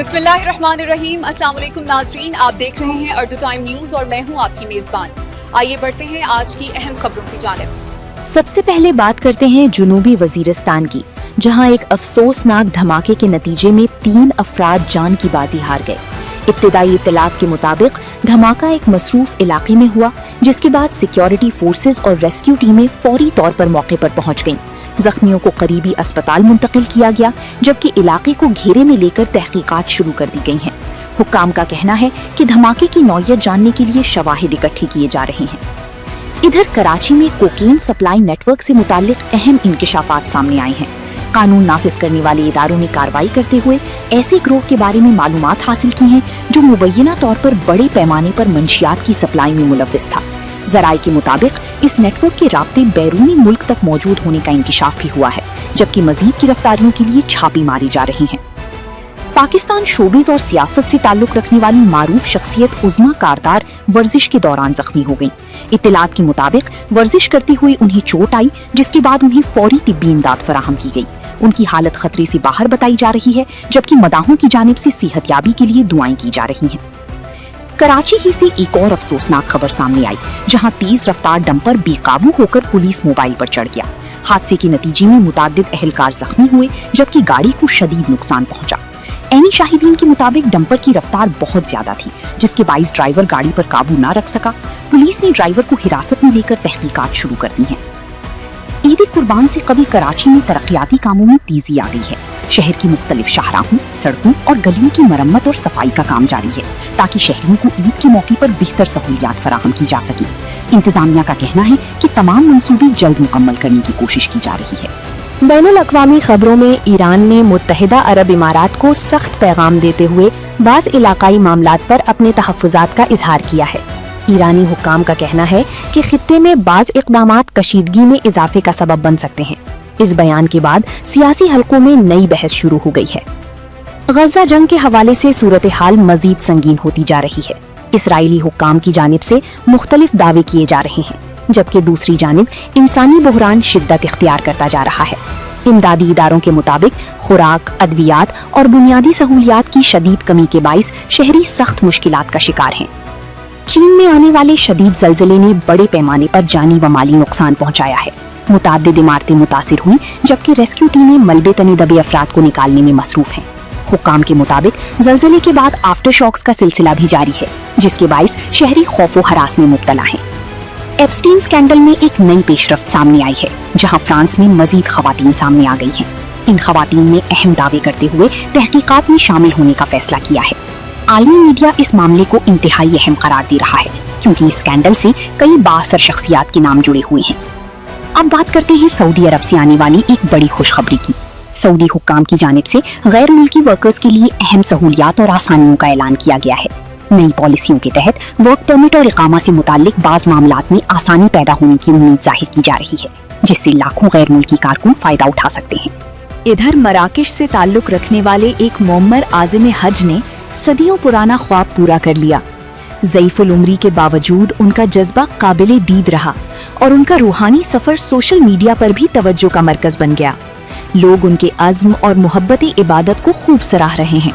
بسم اللہ الرحمن الرحیم۔ السلام علیکم ناظرین، آپ دیکھ رہے ہیں اردو ٹائم نیوز اور میں ہوں آپ کی میزبان۔ آئیے بڑھتے ہیں آج کی اہم خبروں کی جانب۔ سب سے پہلے بات کرتے ہیں جنوبی وزیرستان کی، جہاں ایک افسوسناک دھماکے کے نتیجے میں 3 افراد جان کی بازی ہار گئے۔ ابتدائی اطلاعات کے مطابق دھماکہ ایک مصروف علاقے میں ہوا، جس کے بعد سیکیورٹی فورسز اور ریسکیو ٹیمیں فوری طور پر موقع پر پہنچ گئیں۔ زخمیوں کو قریبی اسپتال منتقل کیا گیا، جبکہ علاقے کو گھیرے میں لے کر تحقیقات شروع کر دی گئی ہیں۔ حکام کا کہنا ہے کہ دھماکے کی نوعیت جاننے کے لیے شواہد اکٹھے کیے جا رہے ہیں۔ ادھر کراچی میں کوکین سپلائی نیٹ ورک سے متعلق اہم انکشافات سامنے آئے ہیں۔ قانون نافذ کرنے والے اداروں نے کارروائی کرتے ہوئے ایسے گروہ کے بارے میں معلومات حاصل کی ہیں جو مبینہ طور پر بڑے پیمانے پر منشیات کی سپلائی میں ملوث تھا۔ ذرائع کے مطابق اس نیٹ ورک کے رابطے بیرونی ملک تک موجود ہونے کا انکشاف بھی ہوا ہے، جبکہ مزید گرفتاریوں کے لیے چھاپی ماری جا رہی ہیں۔ پاکستان شوبز اور سیاست سے تعلق رکھنے والی معروف شخصیت عظمیٰ کاردار ورزش کے دوران زخمی ہو گئیں۔ اطلاعات کے مطابق ورزش کرتے ہوئے انہیں چوٹ آئی، جس کے بعد انہیں فوری طبی امداد فراہم کی گئی۔ ان کی حالت خطرے سے باہر بتائی جا رہی ہے، جبکہ مداحوں کی جانب سے صحت یابی کے لیے دعائیں کی جا رہی ہیں۔ کراچی ہی سے ایک اور افسوسناک خبر سامنے آئی، جہاں تیز رفتار ڈمپر بے قابو ہو کر پولیس موبائل پر چڑھ گیا۔ حادثے کے نتیجے میں متعدد اہلکار زخمی ہوئے، جبکہ گاڑی کو شدید نقصان پہنچا۔ عینی شاہدین کے مطابق ڈمپر کی رفتار بہت زیادہ تھی، جس کے باعث ڈرائیور گاڑی پر قابو نہ رکھ سکا۔ پولیس نے ڈرائیور کو حراست میں لے کر تحقیقات شروع کر دی ہیں۔ عید قربان سے قبل کراچی میں ترقیاتی کاموں میں تیزی آ گئی ہے۔ شہر کی مختلف شاہراہوں، سڑکوں اور گلیوں کی مرمت اور صفائی کا کام جاری ہے، تاکہ شہریوں کو عید کے موقع پر بہتر سہولیات فراہم کی جا سکیں۔ انتظامیہ کا کہنا ہے کہ تمام منصوبے جلد مکمل کرنے کی کوشش کی جا رہی ہے۔ بین الاقوامی خبروں میں ایران نے متحدہ عرب امارات کو سخت پیغام دیتے ہوئے بعض علاقائی معاملات پر اپنے تحفظات کا اظہار کیا ہے۔ ایرانی حکام کا کہنا ہے کہ خطے میں بعض اقدامات کشیدگی میں اضافے کا سبب بن سکتے ہیں۔ اس بیان کے بعد سیاسی حلقوں میں نئی بحث شروع ہو گئی ہے۔ غزہ جنگ کے حوالے سے صورتحال مزید سنگین ہوتی جا رہی ہے۔ اسرائیلی حکام کی جانب سے مختلف دعوے کیے جا رہے ہیں، جبکہ دوسری جانب انسانی بحران شدت اختیار کرتا جا رہا ہے۔ امدادی اداروں کے مطابق خوراک، ادویات اور بنیادی سہولیات کی شدید کمی کے باعث شہری سخت مشکلات کا شکار ہیں۔ چین میں آنے والے شدید زلزلے نے بڑے پیمانے پر جانی و مالی نقصان پہنچایا ہے۔ متعدد عمارتیں متاثر ہوئیں، جبکہ ریسکیو ٹیمیں ملبے تنے دبے افراد کو نکالنے میں مصروف ہیں۔ حکام کے مطابق زلزلے کے بعد آفٹر شاکس کا سلسلہ بھی جاری ہے، جس کے باعث شہری خوف و ہراس میں مبتلا ہیں۔ ایپسٹین اسکینڈل میں ایک نئی پیش رفت سامنے آئی ہے، جہاں فرانس میں مزید خواتین سامنے آ گئی ہیں۔ ان خواتین نے اہم دعوے کرتے ہوئے تحقیقات میں شامل ہونے کا فیصلہ کیا ہے۔ عالمی میڈیا اس معاملے کو انتہائی اہم قرار دے رہا ہے، کیونکہ اس اسکینڈل سے کئی بااثر شخصیات کے نام جڑے ہوئے ہیں۔ اب بات کرتے ہیں سعودی عرب سے آنے والی ایک بڑی خوشخبری کی۔ سعودی حکام کی جانب سے غیر ملکی ورکرز کے لیے اہم سہولیات اور آسانیوں کا اعلان کیا گیا ہے۔ نئی پالیسیوں کے تحت ورک پرمٹ اور اقامہ سے متعلق بعض معاملات میں آسانی پیدا ہونے کی امید ظاہر کی جا رہی ہے، جس سے لاکھوں غیر ملکی کارکن فائدہ اٹھا سکتے ہیں۔ ادھر مراکش سے تعلق رکھنے والے ایک معمر عازم حج نے صدیوں پرانا خواب پورا کر لیا۔ ضعیف العمری کے باوجود ان کا جذبہ قابل دید رہا اور ان کا روحانی سفر سوشل میڈیا پر بھی توجہ کا مرکز بن گیا۔ لوگ ان کے عزم اور محبت عبادت کو خوب سراہ رہے ہیں۔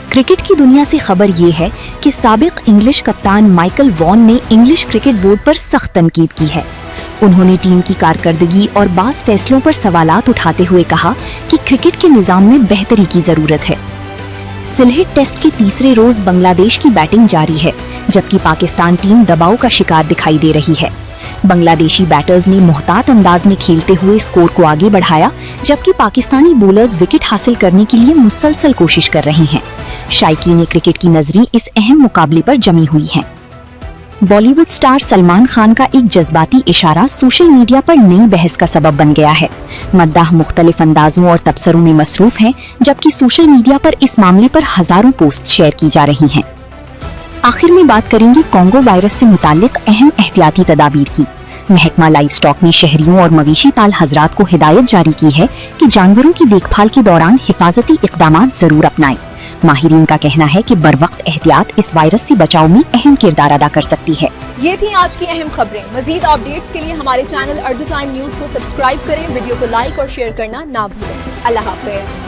کرکٹ کی دنیا سے خبر یہ ہے کہ سابق انگلش کپتان مائیکل وان نے انگلش کرکٹ بورڈ پر سخت تنقید کی ہے۔ انہوں نے ٹیم کی کارکردگی اور بعض فیصلوں پر سوالات اٹھاتے ہوئے کہا کہ کرکٹ کے نظام میں بہتری کی ضرورت ہے۔ سلہٹ ٹیسٹ کے تیسرے روز بنگلہ دیش کی بیٹنگ جاری ہے، جبکہ پاکستان ٹیم دباؤ کا شکار دکھائی دے رہی ہے۔ بنگلہ دیشی بیٹرز نے محتاط انداز میں کھیلتے ہوئے اسکور کو آگے بڑھایا، جبکہ پاکستانی بولرز وکٹ حاصل کرنے کے لیے مسلسل کوشش کر رہے ہیں۔ شائقین کرکٹ کی نظریں اس اہم مقابلے پر جمی ہوئی ہیں۔ بالی ووڈ سٹار سلمان خان کا ایک جذباتی اشارہ سوشل میڈیا پر نئی بحث کا سبب بن گیا ہے۔ مداح مختلف اندازوں اور تبصروں میں مصروف ہیں، جبکہ سوشل میڈیا پر اس معاملے پر ہزاروں پوسٹ شیئر کی جا رہی ہیں۔ آخر میں بات کریں گے کانگو وائرس سے متعلق اہم احتیاطی تدابیر کی۔ محکمہ لائف سٹاک نے شہریوں اور مویشی پال حضرات کو ہدایت جاری کی ہے کہ جانوروں کی دیکھ بھال کے دوران حفاظتی اقدامات ضرور اپنائیں۔ ماہرین کا کہنا ہے کہ بروقت احتیاط اس وائرس سے بچاؤ میں اہم کردار ادا کر سکتی ہے۔ یہ تھی آج کی اہم خبریں۔ مزید اپڈیٹس کے لیے ہمارے چینل اردو ٹائم نیوز کو سبسکرائب کریں، ویڈیو کو لائک اور شیئر کرنا نہ بھولیں۔ اللہ حافظ۔